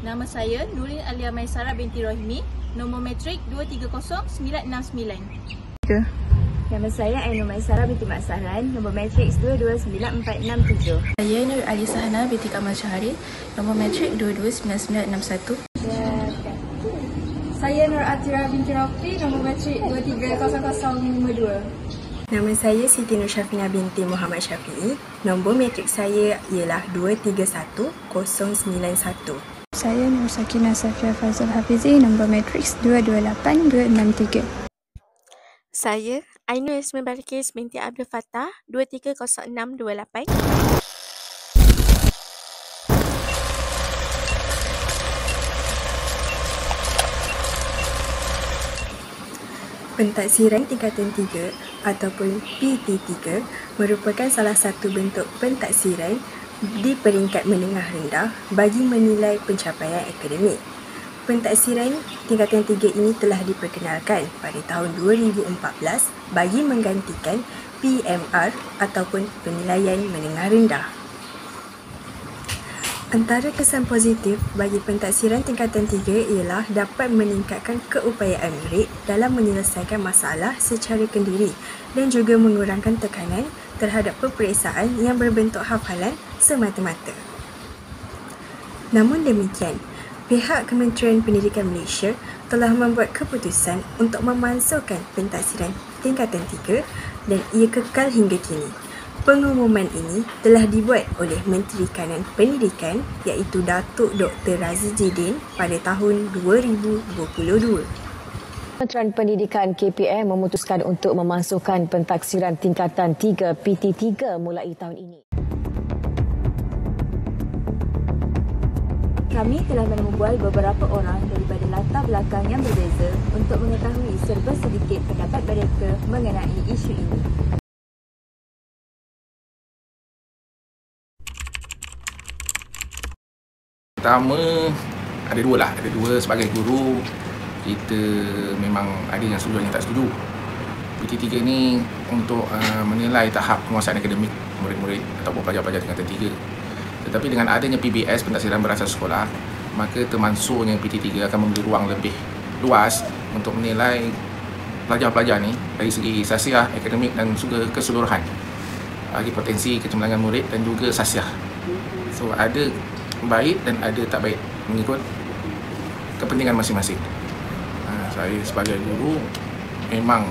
Nama saya Nurin Alia Maisara binti Rohimi, nombor matrik 230969. Nama saya Ainur Maisara binti Mak Sahlan, nombor matriks 229467. Saya Nur Ali Sahana binti Kamal Syahari, nombor matrik 229961. Saya Nur Atira binti Rafi, nombor matrik 230052. Nama saya Siti Nur Syafina binti Muhammad Syafi'i, nombor matrik saya ialah 230091. Saya Nur Sakinah Safia Fazal Hafizi, nombor matriks 228263. Saya Ainur Ismail Balkis binti Abdul Fattah, 230628. Pentaksiran tingkatan 3 ataupun PT3 merupakan salah satu bentuk pentaksiran di peringkat menengah rendah bagi menilai pencapaian akademik. Pentaksiran tingkatan 3 ini telah diperkenalkan pada tahun 2014 bagi menggantikan PMR ataupun penilaian menengah rendah. Antara kesan positif bagi pentaksiran tingkatan 3 ialah dapat meningkatkan keupayaan murid dalam menyelesaikan masalah secara kendiri dan juga mengurangkan tekanan terhadap peperiksaan yang berbentuk hafalan semata-mata. Namun demikian, pihak Kementerian Pendidikan Malaysia telah membuat keputusan untuk memansuhkan pentaksiran tingkatan 3 dan ia kekal hingga kini. Pengumuman ini telah dibuat oleh Menteri Kanan Pendidikan iaitu Datuk Dr. Razi Jidin pada tahun 2022. Kementerian Pendidikan KPM memutuskan untuk memasukkan pentaksiran tingkatan 3 PT3 mulai tahun ini. Kami telah membual beberapa orang daripada latar belakang yang berbeza untuk mengetahui serba sedikit pendapat mereka mengenai isu ini. Pertama, ada dua sebagai guru. Kita memang ada yang setuju, yang tak setuju. PT3 ni untuk menilai tahap penguasaan akademik murid-murid ataupun pelajar-pelajar tingkatan 3. Tetapi dengan adanya PBS, pentaksiran berasas sekolah, maka termasuknya PT3 akan memberi ruang lebih luas untuk menilai pelajar-pelajar ni dari segi sasiah, akademik dan juga keseluruhan, bagi potensi kecemerlangan murid dan juga sasiah. So ada baik dan ada tak baik mengikut kepentingan masing-masing. Saya sebagai guru memang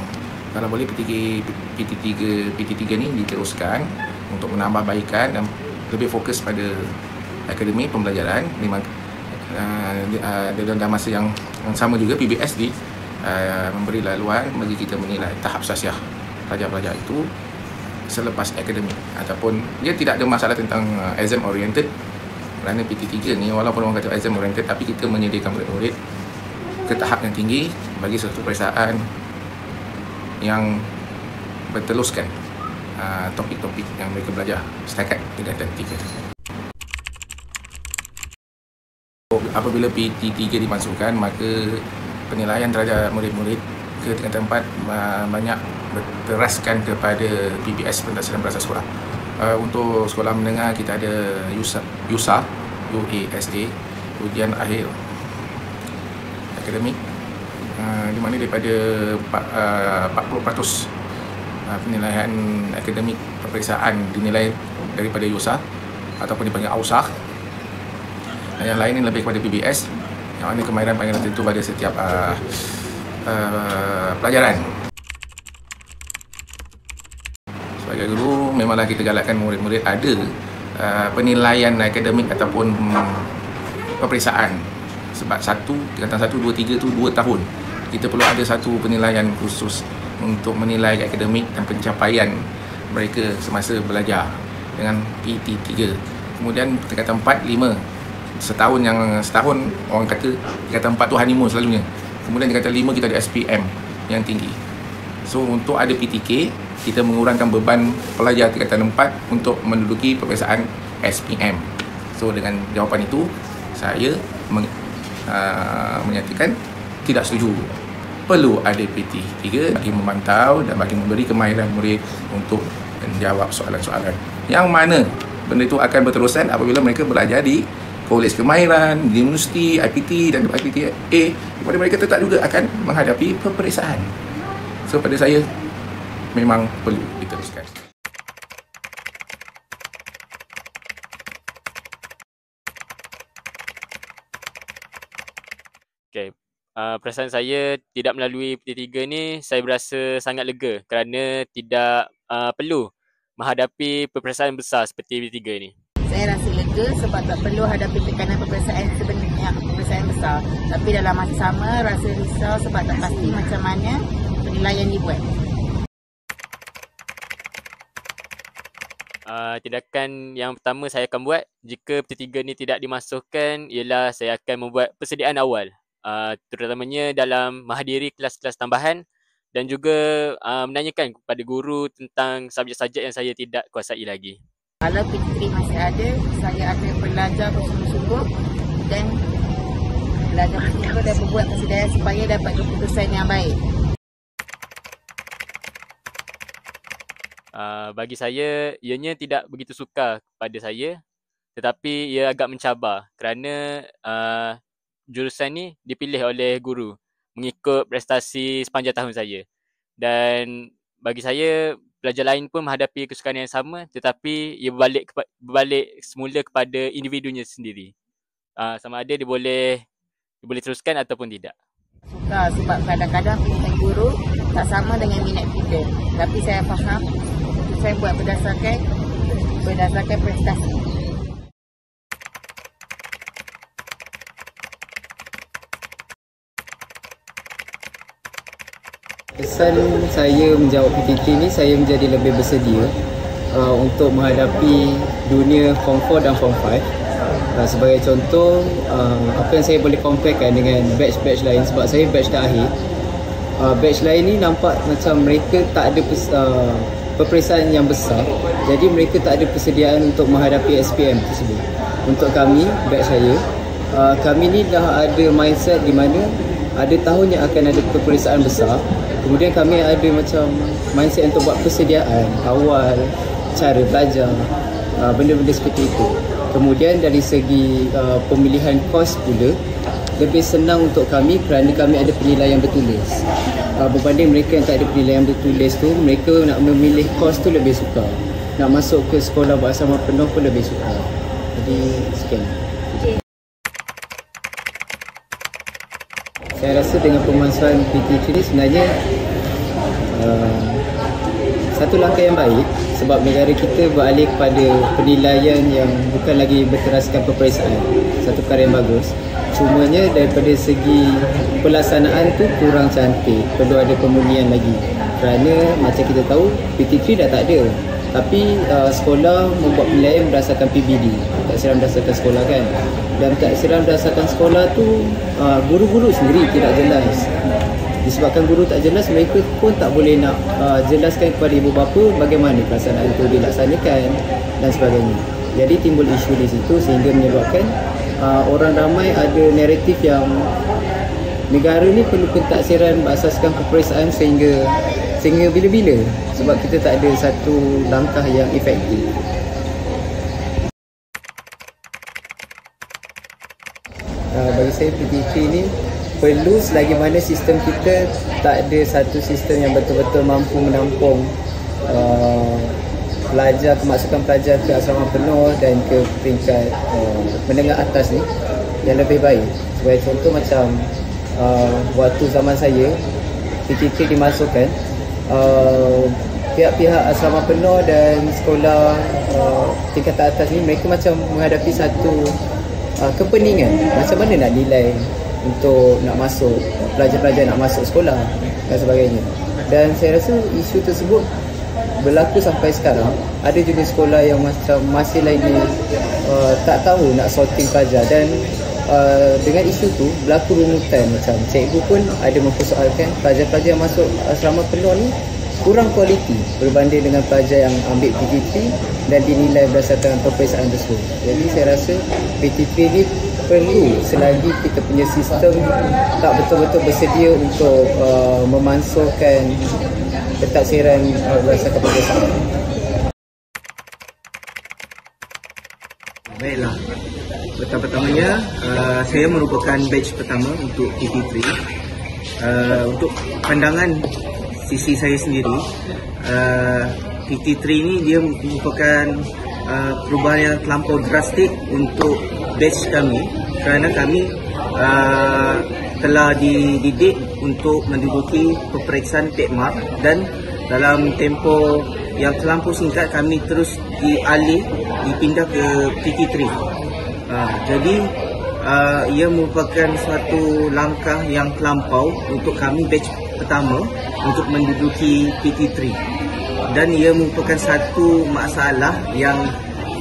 kalau boleh PT3 ni diteruskan untuk menambah baikan dan lebih fokus pada akademik pembelajaran. Memang dalam masa yang sama juga PBS memberi laluan bagi kita menilai tahap sasiah pelajar-pelajar itu selepas akademik, ataupun dia tidak ada masalah tentang exam oriented. Kerana PT3 ni walaupun orang kata exam oriented, tapi kita menyediakan murid-murid ke tahap yang tinggi bagi satu periksaan yang berteluskan topik-topik yang mereka belajar setakat tingkatan 3. Apabila PT3 dimasukkan, maka penilaian terhadap murid-murid ke tingkatan 4 banyak berteraskan kepada PBS, pentaksiran berasas sekolah. Untuk sekolah menengah kita ada USA, ujian akhir akademik, di mana daripada 40% penilaian akademik peperiksaan dinilai daripada USA ataupun dipanggil AUSAH, dan yang lain ini lebih kepada PBS, yang mana kemahiran panggil tertentu pada setiap pelajaran. Sebagai guru, memanglah kita galakkan murid-murid ada penilaian akademik ataupun peperiksaan. Sebab tingkatan 1, 2, 3 tu 2 tahun. Kita perlu ada satu penilaian khusus untuk menilai akademik dan pencapaian mereka semasa belajar dengan PT3. Kemudian tingkatan 4, 5. Setahun orang kata tingkatan 4 tu honeymoon selalunya. Kemudian tingkatan 5 kita ada SPM yang tinggi. So untuk ada PTK, kita mengurangkan beban pelajar tingkatan 4 untuk menduduki peperiksaan SPM. So dengan jawapan itu, saya menyatakan tidak setuju. Perlu ada PT3 bagi memantau dan bagi memberi kemahiran murid untuk menjawab soalan-soalan. Yang mana benda itu akan berterusan apabila mereka belajar di Kolej Kemahiran, Universiti, IPT dan IPTA kepada mereka tetap juga akan menghadapi peperiksaan. So pada saya memang perlu diteruskan. Okay. Perasaan saya tidak melalui PT3 ni, saya berasa sangat lega kerana tidak perlu menghadapi peperiksaan besar seperti PT3 ni. Saya rasa lega sebab tak perlu hadapi tekanan peperiksaan sebenarnya, peperiksaan besar. Tapi dalam masa sama rasa risau sebab tak pasti macam mana penilaian dibuat. Tindakan yang pertama saya akan buat jika PT3 ni tidak dimasukkan ialah saya akan membuat persediaan awal. Terutamanya dalam menghadiri kelas-kelas tambahan dan juga menanyakan kepada guru tentang subjek-subjek yang saya tidak kuasai lagi. Kalau PT3 masih ada, saya akan belajar bersungguh-sungguh dan belajar bersungguh dan membuat persediaan supaya dapat keputusan yang baik. Bagi saya, ianya tidak begitu sukar kepada saya, tetapi ia agak mencabar kerana jurusan ni dipilih oleh guru mengikut prestasi sepanjang tahun saya. Dan bagi saya, pelajar lain pun menghadapi kesukaran yang sama, tetapi ia berbalik semula kepada individunya sendiri. Sama ada dia boleh teruskan ataupun tidak. Suka sebab kadang-kadang pilihan guru tak sama dengan minat kita. Tapi saya faham, saya buat berdasarkan prestasi. Kesan saya menjawab PT3 ni, saya menjadi lebih bersedia untuk menghadapi dunia Form 4 dan Form 5. Sebagai contoh, apa yang saya boleh comparekan dengan batch-batch lain, sebab saya batch terakhir. Batch lain ni nampak macam mereka tak ada peperiksaan yang besar, jadi mereka tak ada persediaan untuk menghadapi SPM tersebut. Untuk kami, batch saya, kami ni dah ada mindset di mana ada tahun yang akan ada peperiksaan besar. Kemudian kami ada macam mindset untuk buat persediaan awal, cara belajar, benda-benda seperti itu. Kemudian dari segi pemilihan kos pula, lebih senang untuk kami kerana kami ada penilaian bertulis. Berbanding mereka yang tak ada penilaian bertulis tu, mereka nak memilih kos tu lebih sukar. Nak masuk ke sekolah bersama penuh pun lebih sukar. Jadi sekian. Saya rasa dengan pemansuhan PT3 ni sebenarnya satu langkah yang baik sebab negara kita beralih kepada penilaian yang bukan lagi berteraskan peperiksaan. Satu perkara yang bagus. Cumanya daripada segi pelaksanaan tu kurang cantik, perlu ada pemurnian lagi. Kerana macam kita tahu PT3 dah tak ada. Tapi sekolah membuat penilaian berdasarkan PBD, taksiran berdasarkan sekolah kan. Dan taksiran berdasarkan sekolah tu guru-guru sendiri tidak jelas. Disebabkan guru tak jelas, mereka pun tak boleh nak jelaskan kepada ibu bapa bagaimana pelaksanaan itu dilaksanakan dan sebagainya. Jadi timbul isu di situ sehingga menyebabkan orang ramai ada naratif yang negara ni perlu pentaksiran berasaskan peperiksaan sehingga bila-bila sebab kita tak ada satu langkah yang efektif. Bagi saya PT3 ni perlu selagi mana sistem kita tak ada satu sistem yang betul-betul mampu menampung pelajar, kemasukan pelajar ke asrama penuh dan ke peringkat menengah atas ni yang lebih baik. Sebagai contoh macam waktu zaman saya PT3 dimasukkan, pihak-pihak asrama penuh dan sekolah tingkatan atas ni mereka macam menghadapi satu kepeningan macam mana nak nilai untuk nak masuk, pelajar-pelajar nak masuk sekolah dan sebagainya. Dan saya rasa isu tersebut berlaku sampai sekarang. Ada juga sekolah yang macam masih lagi tak tahu nak sorting pelajar dan dengan isu tu berlaku rumutan macam cikgu pun ada mempersoalkan pelajar-pelajar yang masuk asrama penuh ni kurang kualiti berbanding dengan pelajar yang ambil PT3 dan dinilai berdasarkan peperiksaan tersebut. Jadi saya rasa PT3 ni perlu selagi kita punya sistem tak betul-betul bersedia untuk memansuhkan pentaksiran berdasarkan peperiksaan. Baiklah. Pertama-tamanya, saya merupakan batch pertama untuk PT3. Untuk pandangan sisi saya sendiri, PT3 ni dia merupakan perubahan yang terlampau drastik untuk batch kami, kerana kami telah dididik untuk menduduki peperiksaan tekmark, dan dalam tempoh yang terlampau singkat kami terus dipindah ke PT3. Jadi ia merupakan suatu langkah yang terlampau untuk kami batch pertama untuk menduduki PT3, dan ia merupakan satu masalah yang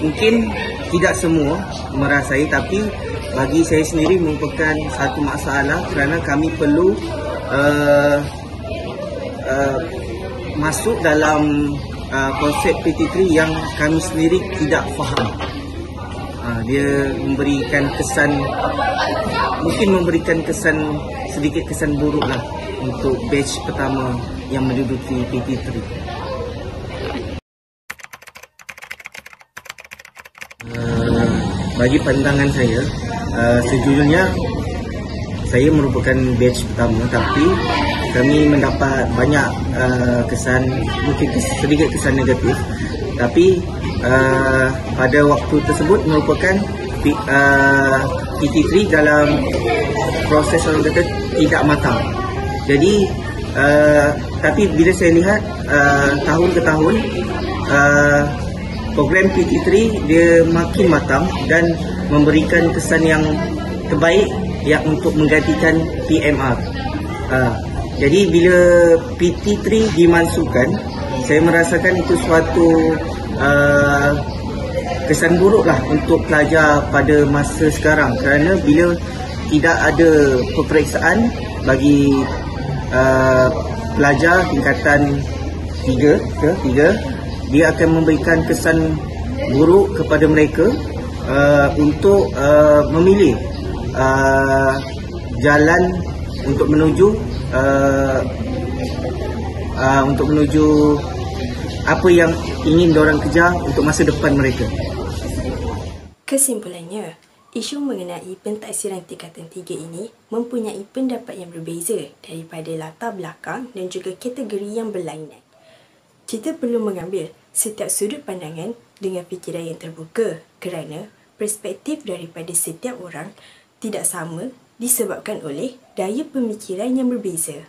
mungkin tidak semua merasai, tapi bagi saya sendiri merupakan satu masalah kerana kami perlu masuk dalam konsep PT3 yang kami sendiri tidak faham. Dia memberikan kesan, mungkin memberikan kesan, sedikit kesan buruk lah untuk batch pertama yang menduduki PT3. Bagi pandangan saya, sejujurnya saya merupakan batch pertama, tapi kami mendapat banyak kesan, mungkin sedikit kesan negatif. Tapi pada waktu tersebut merupakan PT3 dalam proses orang kata tidak matang. Jadi tapi bila saya lihat tahun ke tahun, program PT3 dia makin matang dan memberikan kesan yang terbaik yang untuk menggantikan PMR. Jadi bila PT3 dimasukkan, saya merasakan itu suatu kesan buruk lah untuk pelajar pada masa sekarang, kerana bila tidak ada peperiksaan bagi pelajar tingkatan 3, dia akan memberikan kesan buruk kepada mereka untuk memilih jalan untuk menuju apa yang ingin diorang kejar untuk masa depan mereka. Kesimpulannya, isu mengenai pentaksiran tingkatan 3 ini mempunyai pendapat yang berbeza daripada latar belakang dan juga kategori yang berlainan. Kita perlu mengambil setiap sudut pandangan dengan fikiran yang terbuka, kerana perspektif daripada setiap orang tidak sama disebabkan oleh daya pemikiran yang berbeza.